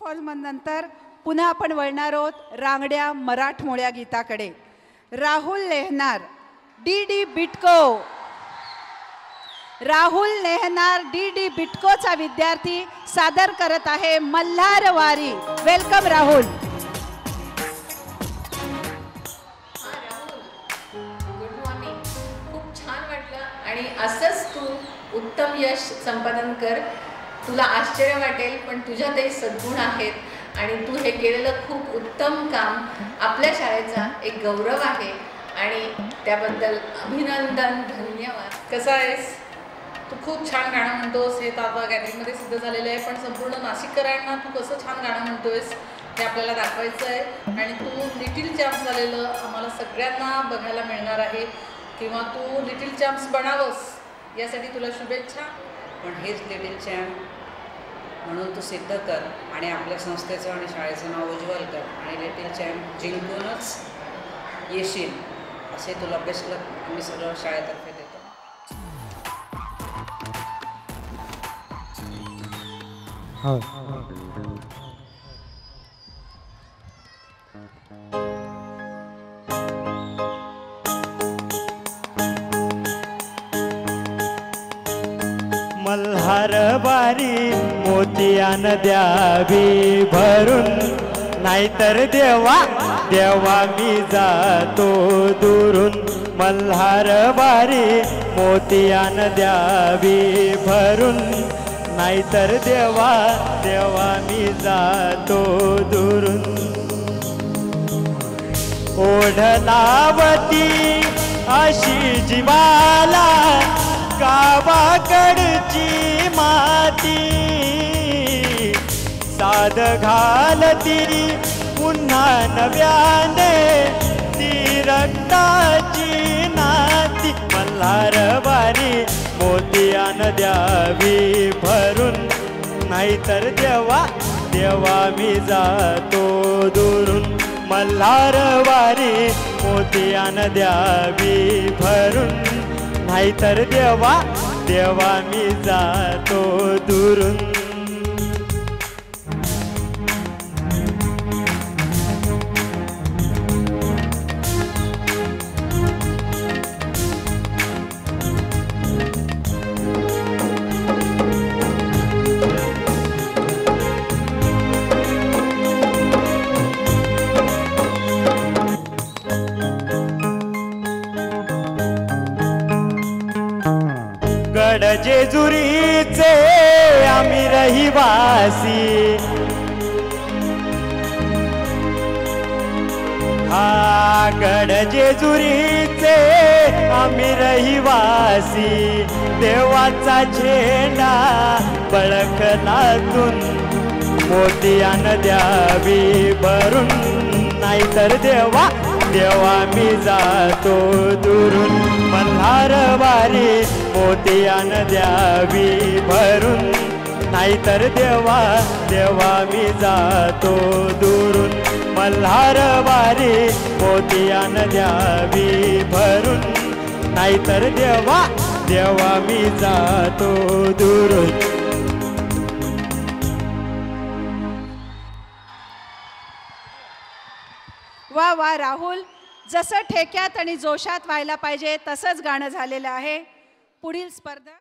नंतर पुन्हा आपण वळणार आहोत रांगड्या मराठमोळ्या गीताकडे। राहुल लेहनार डी बिटको, राहुल लेहनार डी बिटकोचा विद्यार्थी सादर करत आहे Malhar Vari. Welcome Rahul. Good morning. खूप छान वाटलं आणि असंच तू उत्तम यश संपादन कर। तुला आश्चर्य वाटेल पण तुझ्यातही सद्गुण आहेत आणि तू हे केलेलं खूप उत्तम काम आपल्या शाळेचा एक गौरव आहे आणि त्याबद्दल अभिनंदन, धन्यवाद। कसा आहेस तू? खूप छान गाणं म्हणतोस हे तर आता गॅदरिंगमध्ये सिद्ध झालेलं आहे, पण संपूर्ण नाशिककरांना तू कसं छान गाणं म्हणतोयस हे आपल्याला दाखवायचं आहे आणि तू लिटिल चॅम्प्स झालेलं आम्हाला सगळ्यांना बघायला मिळणार आहे किंवा तू लिटिल चॅम्प्स बनावंस यासाठी तुला शुभेच्छा। पण हेच लिटिल चॅम्प म्हणून तू सिद्ध कर आणि आपल्या संस्थेचं आणि शाळेचं नाव उज्ज्वल कर आणि लिटिल चॅम्प जिंकूनच येशील असे तुला बेस्ट लक आम्ही सगळं शाळेतर्फे देतो। मल्हार वारी मोतियान द्यावी भरून, नाहीतर देवा देवा मी जातो दुरून। मल्हार वारी मोतियान द्यावी भरून, नाहीतर देवा देवा मी जातो दुरून। ओढलावती अशी जीवाला गावाकडची माती, साध घालती पुन्हा नव्याने ती रक्ताची नाती। मल्हार वारी मोतियान द्यावी भरून, नाहीतर देवा देवा मी जातो दुरून। मल्हार वारी मोतियान द्यावी भरून, नाहीतर देवा देवा मी जातो दुरून। गड जेजुरीचे आम्ही रहिवासी, हा गड जेजुरीचे आम्ही रहिवासी। देवाचा झेंडा बळकलातून मोतियान द्यावी भरून, नाहीतर देवा देवा मी जातो दुरून। मल्हार वारी मोतियान द्यावी भरून, नाहीतर देवा देवा मी जातो दुरून। मल्हार वारी मोतियान द्यावी भरून, नाहीतर देवा देवा मी जातो दुरून। वा वा राहुल, जसं ठेक्यात आणि जोशात व्हायला पाहिजे तसंच गाणं झालेलं आहे। पुढील स्पर्धा